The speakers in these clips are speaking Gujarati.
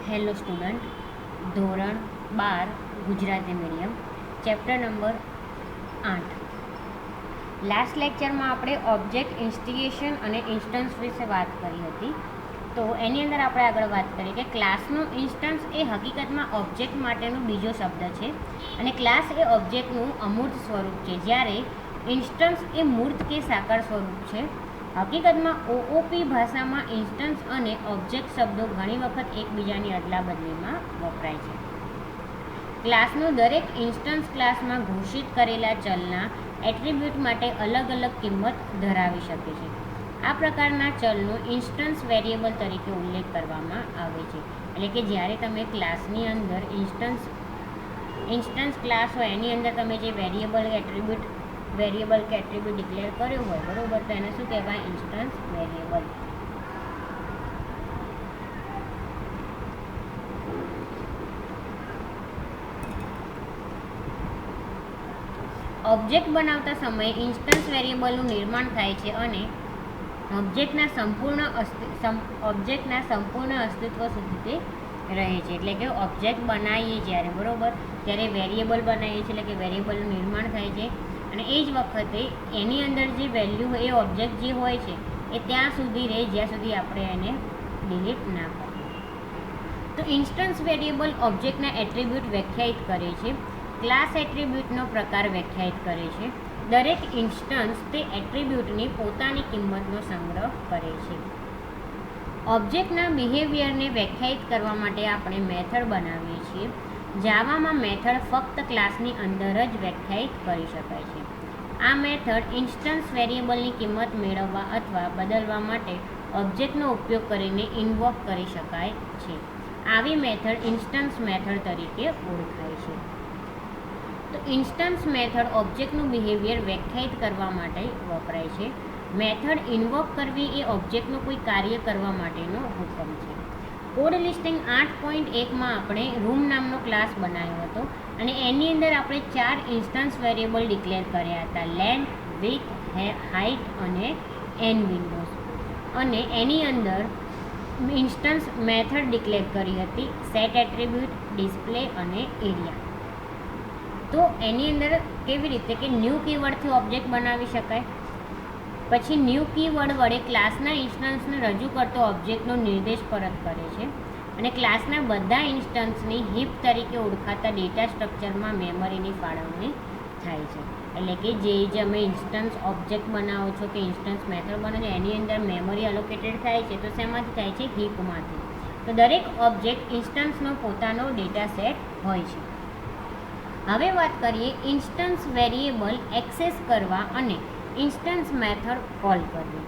હેલો સ્ટુડન્ટ, ધોરણ 12 Gujarati medium, chapter number 8. Last લેક્ચરમાં આપણે ઓબ્જેક્ટ ઇન્સ્ટિગેશન અને ઇન્સ્ટન્સ વિશે વાત કરી હતી. તો એની અંદર આપણે આગળ વાત કરીએ કે ક્લાસનો ઇન્સ્ટન્સ એ હકીકતમાં ઓબ્જેક્ટ માટેનો બીજો શબ્દ છે અને ક્લાસ એ ઓબ્જેક્ટનું અમૂર્ત સ્વરૂપ છે, જ્યારે ઇન્સ્ટન્સ એ મૂર્ત કે સાકાર સ્વરૂપ છે. હકીકતમાં ઓઓપી ભાષામાં ઇન્સ્ટન્સ અને ઓબ્જેક્ટ શબ્દો ઘણી વખત એકબીજાની અદલાબદલીમાં વપરાય છે. ક્લાસનો દરેક ઇન્સ્ટન્સ ક્લાસમાં ઘોષિત કરેલા ચલના એટ્રીબ્યુટ માટે અલગ અલગ કિંમત ધરાવી શકે છે. આ પ્રકારના ચલનો ઇન્સ્ટન્સ વેરિયેબલ તરીકે ઉલ્લેખ કરવામાં આવે છે. એટલે કે જ્યારે તમે ક્લાસની અંદર ઇન્સ્ટન્સ ક્લાસ હોય એની અંદર તમે જે વેરિયેબલ કે એટ્રીબ્યુટ ડિક્લેર કર્યો હોય, બરાબર, તો એને શું કહેવાય? Instance variable. ઓબ્જેક્ટ બનાવતા સમયે ઇન્સ્ટન્સ વેરિયેબલનું નિર્માણ થાય છે અને ઓબ્જેક્ટના સંપૂર્ણ અસ્તિત્વ સુધી તે રહે છે. એટલે કે ઓબ્જેક્ટ બનાવીએ જ્યારે, બરાબર, ત્યારે વેરિયેબલ બનાવીએ છીએ, એટલે કે વેરિયેબલનું નિર્માણ થાય છે અને એ જ વખતે એની અંદર જે વેલ્યુ એ ઓબ્જેક્ટ જે હોય છે એ ત્યાં સુધી રહે જ્યાં સુધી આપણે એને ડિલીટ ના કરીએ. તો ઇન્સ્ટન્સ વેરિયેબલ ઓબ્જેક્ટના એટ્રીબ્યુટ વ્યાખ્યાયિત કરે છે. ક્લાસ એટ્રીબ્યુટનો પ્રકાર વ્યાખ્યાયિત કરે છે. દરેક ઇન્સ્ટન્સ તે એટ્રીબ્યુટની પોતાની કિંમતનો સંગ્રહ કરે છે. ઓબ્જેક્ટના બિહેવિયરને વ્યાખ્યાયિત કરવા માટે આપણે મેથડ બનાવીએ છીએ. જાવામાં મેથડ ફક્ત ક્લાસની અંદર જ વ્યાખ્યાયિત કરી શકાય છે. આ મેથડ ઇન્સ્ટન્સ વેરિયેબલની કિંમત મેળવવા અથવા બદલવા માટે ઓબ્જેક્ટનો ઉપયોગ કરીને ઇન્વોક કરી શકાય છે. આવી મેથડ ઇન્સ્ટન્સ મેથડ તરીકે ઓળખાય છે. તો ઇન્સ્ટન્સ મેથડ ઓબ્જેક્ટનું બિહેવિયર વ્યાખ્યાયિત કરવા માટે વપરાય છે. મેથડ ઇન્વોક કરવી એ ઓબ્જેક્ટનું કોઈ કાર્ય કરવા માટેનો હુકમ છે. કોડ લિસ્ટિંગ 8.1માં આપણે રૂમ નામનો ક્લાસ બનાવ્યો હતો અને એની અંદર આપણે 4 ઇન્સ્ટન્સ વેરિયેબલ ડિક્લેર કર્યા હતા: લેન્થ, વિડ્થ, હાઇટ અને n વિન્ડોઝ. અને એની અંદર ઇન્સ્ટન્સ મેથડ ડિક્લેર કરી હતી: સેટ એટ્રીબ્યુટ, ડિસ્પ્લે અને એરિયા. તો એની અંદર કેવી રીતે કે ન્યૂ કીવર્ડથી ઓબ્જેક્ટ બનાવી શકાય. પછી ન્યૂ કીવર્ડ વડે ક્લાસના ઇન્સ્ટન્સને રજૂ કરતો ઓબ્જેક્ટનો નિર્દેશ પરત કરે છે અને ક્લાસના બધા ઇન્સ્ટન્સની હીપ તરીકે ઓળખાતા ડેટા સ્ટ્રક્ચરમાં મેમરીની ફાળવણી થાય છે. એટલે કે જે અમે ઇન્સ્ટન્સ ઓબ્જેક્ટ બનાવો છો કે ઇન્સ્ટન્સ મેથડ બને છે એની અંદર મેમરી એલોકેટેડ થાય છે. તો શેમાંથી થાય છે? હીપમાંથી. તો દરેક ઓબ્જેક્ટ ઇન્સ્ટન્સનો પોતાનો ડેટા સેટ હોય છે. હવે વાત કરીએ ઇન્સ્ટન્સ વેરિયેબલ એક્સેસ કરવા અને ઇન્સ્ટન્સ મેથડ કોલ કરવી.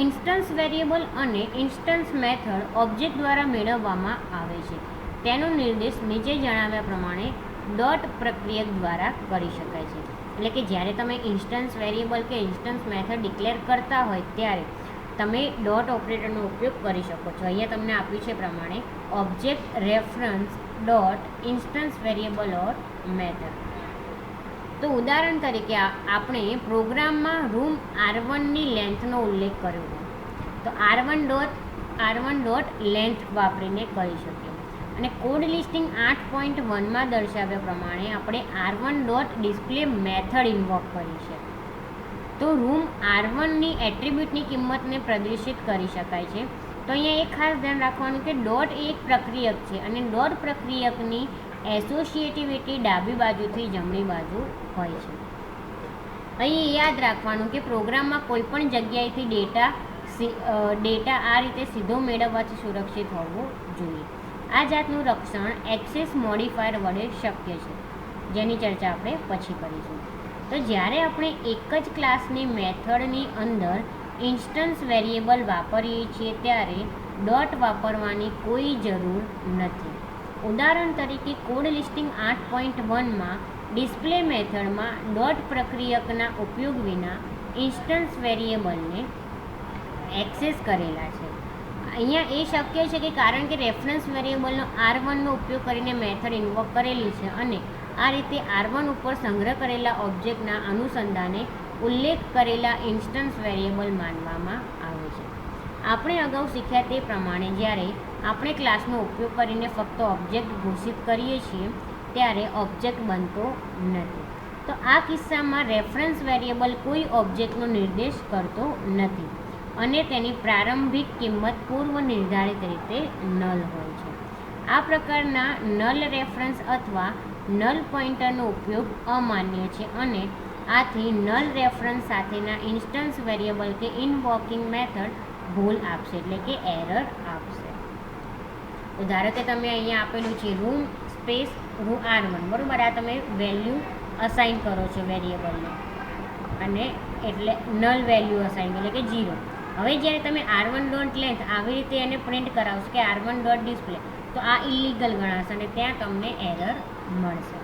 ઇન્સ્ટન્સ વેરિયેબલ અને ઇન્સ્ટન્સ મેથડ ઓબ્જેક્ટ દ્વારા મેળવવામાં આવે છે. તેનો નિર્દેશ નીચે જણાવ્યા પ્રમાણે ડોટ પ્રક્રિયક દ્વારા કરી શકાય છે. એટલે કે જ્યારે તમે ઇન્સ્ટન્સ વેરિયેબલ કે ઇન્સ્ટન્સ મેથડ ડિક્લેર કરતા હોય ત્યારે તમે ડોટ ઓપરેટરનો ઉપયોગ કરી શકો છો. અહીંયા તમને આપ્યું છે પ્રમાણે object reference dot instance variable or method. તો ઉદાહરણ તરીકે આપણે પ્રોગ્રામમાં રૂમ R1ની લેન્થનો ઉલ્લેખ કર્યો હોય તો R1 ડોટ લેન્થ વાપરીને કરી શકીએ. અને કોડ લિસ્ટિંગ 8.1માં દર્શાવ્યા પ્રમાણે આપણે R1 dot display method invoke કરી છે. તો રૂમ R1ની એટ્રીબ્યુટની કિંમતને પ્રદર્શિત કરી શકાય છે. તો અહીંયા એક ખાસ ધ્યાન રાખવાનું કે ડોટ એ એક પ્રક્રિયક છે અને ડોટ પ્રક્રિયકની એસોસિએટિવિટી ડાબી બાજુથી જમણી બાજુ હોય છે. અહીં યાદ રાખવાનું કે પ્રોગ્રામમાં કોઈ પણ જગ્યાએથી ડેટા આ રીતે સીધો મેળવવાથી સુરક્ષિત હોવું જોઈએ. આ જાતનું રક્ષણ એક્સેસ મોડિફાયર વડે શક્ય છે, જેની ચર્ચા આપણે પછી કરીશું. તો જ્યારે આપણે એક જ ક્લાસની મેથડની અંદર ઇન્સ્ટન્સ વેરિયેબલ વાપરીએ છીએ ત્યારે ડોટ વાપરવાની કોઈ જરૂર નથી. ઉદાહરણ તરીકે કોડ લિસ્ટિંગ 8.1માં ડિસ્પ્લે મેથડમાં ડોટ પ્રક્રિયકના ઉપયોગ વિના ઇન્સ્ટન્સ વેરિયેબલને એક્સેસ કરેલા છે. અહીંયા એ શક્ય છે કે કારણ કે રેફરન્સ વેરિયેબલનો R1નો ઉપયોગ કરીને મેથડ ઇન્વોક કરેલી છે અને આ રીતે R1 ઉપર સંગ્રહ કરેલા ઓબ્જેક્ટના અનુસંધાને ઉલ્લેખ કરેલા ઇન્સ્ટન્સ વેરિયેબલ માનવામાં આવે છે. આપણે અગાઉ શીખ્યા તે પ્રમાણે જ્યારે આપણે ક્લાસનો ઉપયોગ કરીને ફક્ત ઓબ્જેક્ટ ઘોષિત કરીએ છીએ ત્યારે ઓબ્જેક્ટ બનતો નથી. તો આ કિસ્સામાં રેફરન્સ વેરિયેબલ કોઈ ઓબ્જેક્ટનો નિર્દેશ કરતો નથી અને તેની પ્રારંભિક કિંમત પૂર્વ નિર્ધારિત રીતે નલ હોય છે. આ પ્રકારના નલ રેફરન્સ અથવા નલ પોઇન્ટરનો ઉપયોગ અમાન્ય છે અને આથી નલ રેફરન્સ સાથેના ઇન્સ્ટન્સ વેરિયેબલ કે ઇનવોકિંગ મેથડ ભૂલ આપશે, એટલે કે એરર આપશે. તો ધારો કે તમે અહીંયા આપેલું છે રૂમ સ્પેસ R1, બરાબર. આ તમે વેલ્યુ અસાઇન કરો છો વેરિયેબલને અને એટલે નલ વેલ્યુ અસાઇન એટલે કે 0. હવે જ્યારે તમે R1 ડોટ લેન્થ આવી રીતે એને પ્રિન્ટ કરાવશો કે R1 ડોટ ડિસ્પ્લે, તો આ ઇલીગલ ગણાશે અને ત્યાં તમને એરર મળશે.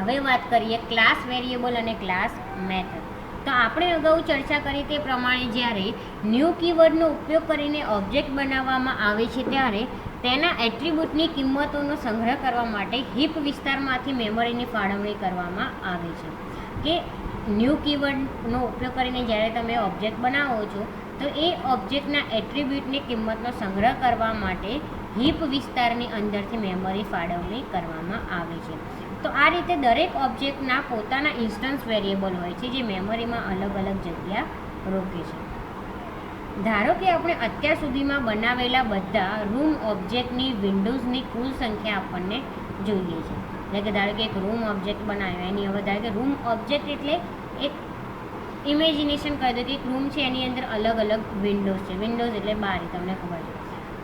હવે વાત કરીએ ક્લાસ વેરિયેબલ અને ક્લાસ મેથડ. તો આપણે અગાઉ ચર્ચા કરી તે પ્રમાણે જ્યારે ન્યૂ કીવર્ડનો ઉપયોગ કરીને ઓબ્જેક્ટ બનાવવામાં આવે છે ત્યારે તેના એટ્રીબ્યુટની કિંમતોનો સંગ્રહ કરવા માટે હીપ વિસ્તારમાંથી મેમરીની ફાળવણી કરવામાં આવે છે. કે ન્યૂ કીવર્ડનો ઉપયોગ કરીને જ્યારે તમે ઓબ્જેક્ટ બનાવો છો તો એ ઓબ્જેક્ટના એટ્રીબ્યુટની કિંમતનો સંગ્રહ કરવા માટે હીપ વિસ્તારની અંદરથી મેમરી ફાળવણી કરવામાં આવે છે. તો આ રીતે દરેક ઓબ્જેક્ટના પોતાના ઇન્સ્ટન્સ વેરિયેબલ હોય છે જે મેમરીમાં અલગ અલગ જગ્યા રોકે છે. ધારો કે આપણે અત્યાર સુધીમાં બનાવેલા બધા રૂમ ઓબ્જેક્ટની વિન્ડોઝની કુલ સંખ્યા આપણને જોઈએ છે. એટલે કે ધારો કે એક રૂમ ઓબ્જેક્ટ બનાવ્યો, એની હવે ધારો કે રૂમ ઓબ્જેક્ટ એટલે એક ઇમેજિનેશન કરી દો કે એક રૂમ છે, એની અંદર અલગ અલગ વિન્ડોઝ છે. વિન્ડોઝ એટલે બારી, તમને ખબર છે.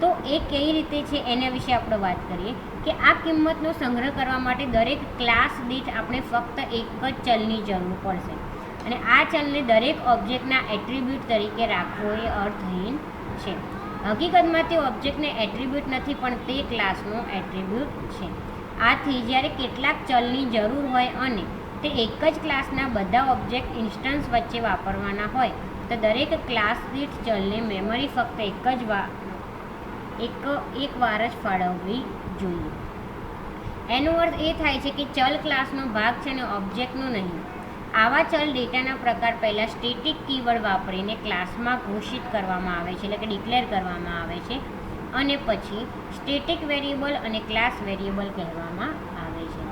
તો એ કઈ રીતે છે એના વિશે આપણે વાત કરીએ કે આ કિંમતનો સંગ્રહ કરવા માટે દરેક ક્લાસ દીઠ આપણે ફક્ત એક જ ચલની જરૂર પડશે અને આ ચલને દરેક ઓબ્જેક્ટના એટ્રીબ્યુટ તરીકે રાખવો એ અર્થહીન છે. હકીકતમાં તે ઓબ્જેક્ટને એટ્રીબ્યુટ નથી પણ તે ક્લાસનો એટ્રીબ્યુટ છે. આથી જ્યારે કેટલાક ચલની જરૂર હોય અને તે એક જ ક્લાસના બધા ઓબ્જેક્ટ ઇન્સ્ટન્સ વચ્ચે વાપરવાના હોય તો દરેક ક્લાસ દીઠ ચલને મેમરી ફક્ત એક વાર જ ફાળવવી જોઈએ. એનો અર્થ એ થાય છે કે ચલ ક્લાસનો ભાગ છે અને ઓબ્જેક્ટનો નહીં. આવા ચલ ડેટાના પ્રકાર પહેલાં સ્ટેટિક કીવર્ડ વાપરીને ક્લાસમાં ઘોષિત કરવામાં આવે છે, એટલે કે ડિક્લેર કરવામાં આવે છે અને પછી સ્ટેટિક વેરિયેબલ અને ક્લાસ વેરિયેબલ કહેવામાં આવે છે.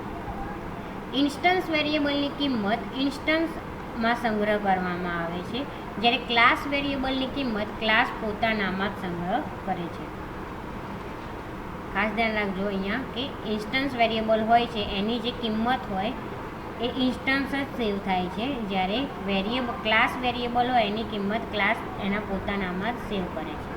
ઇન્સ્ટન્સ વેરિયેબલની કિંમત ઇન્સ્ટન્સમાં સંગ્રહ કરવામાં આવે છે જ્યારે ક્લાસ વેરિયેબલની કિંમત ક્લાસ પોતાનામાં જ સંગ્રહ કરે છે. ખાસ ધ્યાન રાખજો અહીંયા કે ઇન્સ્ટન્સ વેરિયેબલ હોય છે એની જે કિંમત હોય એ ઇન્સ્ટન્સ જ સેવ થાય છે, જ્યારે ક્લાસ વેરિયેબલ હોય એની કિંમત ક્લાસ એના પોતાનામાં જ સેવ કરે છે.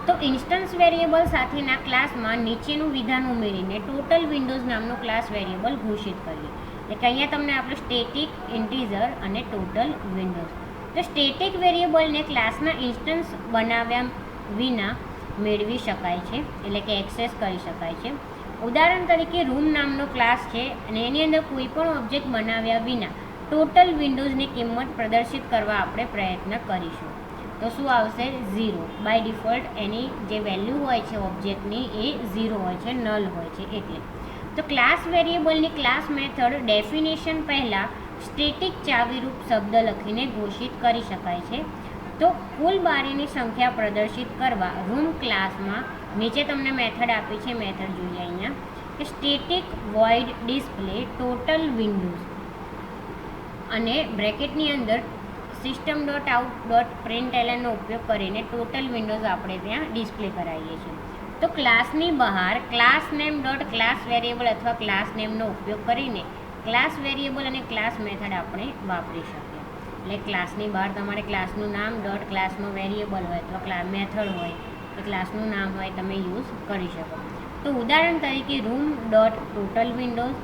તો ઇન્સ્ટન્સ વેરિયેબલ સાથેના ક્લાસમાં નીચેનું વિધાન ઉમેરીને ટોટલ વિન્ડોઝ નામનો ક્લાસ વેરિયેબલ ઘોષિત કરીએ. એટલે કે અહીંયા તમને આપણું સ્ટેટિક, ઇન્ટીજર અને ટોટલ વિન્ડોઝ. તો સ્ટેટિક વેરિયેબલને ક્લાસના ઇન્સ્ટન્સ બનાવ્યા વિના મેળવી શકાય છે, એટલે કે એક્સેસ કરી શકાય છે. ઉદાહરણ તરીકે રૂમ નામનો ક્લાસ છે અને એની અંદર કોઈ પણ ઓબ્જેક્ટ બનાવ્યા વિના ટોટલ વિન્ડોઝની કિંમત પ્રદર્શિત કરવા આપણે પ્રયત્ન કરીશું તો શું આવશે? 0. બાય ડિફોલ્ટ એની જે વેલ્યુ હોય છે ઓબ્જેક્ટની એ 0 હોય છે, નલ હોય છે એટલે. તો ક્લાસ વેરિયેબલની ક્લાસ મેથડ ડેફિનેશન પહેલાં સ્ટેટિક ચાવીરૂપ શબ્દ લખીને ઘોષિત કરી શકાય છે. તો કુલ બારીની સંખ્યા પ્રદર્શિત કરવા રૂમ ક્લાસમાં નીચે તમને મેથડ આપી છે, મેથડ જોઈએ અહીંયા કે static void display total Windows અને બ્રેકેટની અંદર સિસ્ટમ ડોટ આઉટ ડોટ પ્રિન્ટલનો ઉપયોગ કરીને ટોટલ વિન્ડોઝ આપણે ત્યાં ડિસ્પ્લે કરાવીએ છીએ. તો ક્લાસની બહાર class name dot class variable અથવા ક્લાસ નેમનો ઉપયોગ કરીને ક્લાસ વેરિયેબલ અને ક્લાસ મેથડ આપણે વાપરી શકીએ. એટલે ક્લાસની બહાર તમારે ક્લાસનું નામ ડોટ ક્લાસનો વેરિયેબલ હોય અથવા મેથડ હોય કે ક્લાસનું નામ હોય તમે યુઝ કરી શકો. તો ઉદાહરણ તરીકે રૂમ ડોટ ટોટલ વિન્ડોઝ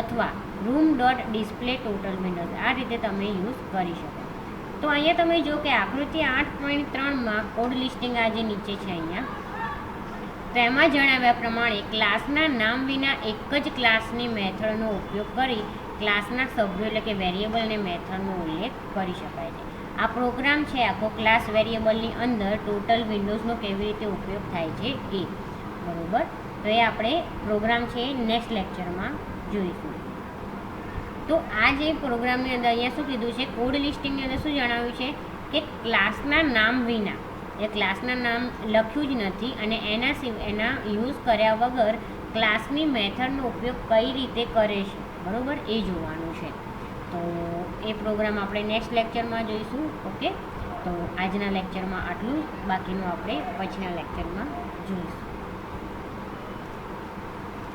અથવા room dot display total Windows આ રીતે તમે યુઝ કરી શકો. તો અહીંયા તમે જો કે આકૃતિ 8.3માં કોડ લિસ્ટિંગ આ જે નીચે છે અહીંયા તેમાં જણાવ્યા પ્રમાણે ક્લાસના નામ વિના એક જ ક્લાસની મેથડનો ઉપયોગ કરી ક્લાસના સભ્યો એટલે કે વેરિયેબલ અને મેથડનો ઉલ્લેખ કરી શકાય છે. આ પ્રોગ્રામ છે આખો ક્લાસ વેરિયેબલની અંદર ટોટલ વિન્ડોઝનો કેવી રીતે ઉપયોગ થાય છે એ બરાબર. તો એ આપણે પ્રોગ્રામ છે નેક્સ્ટ લેક્ચરમાં જોઈશું. તો આ જે પ્રોગ્રામની અંદર અહીંયા શું કીધું છે, કોડ લિસ્ટિંગની અંદર શું જણાવ્યું છે કે ક્લાસના નામ વિના એ ક્લાસના નામ લખ્યું જ નથી અને એના યુઝ કર્યા વગર ક્લાસની મેથડનો ઉપયોગ કઈ રીતે કરે છે, બરાબર, એ જોવાનું છે. તો એ પ્રોગ્રામ આપણે નેક્સ્ટ લેક્ચરમાં જોઈશું. ઓકે, તો આજના લેક્ચરમાં આટલું જ, બાકીનું આપણે પછીના લેક્ચરમાં જોઈશું.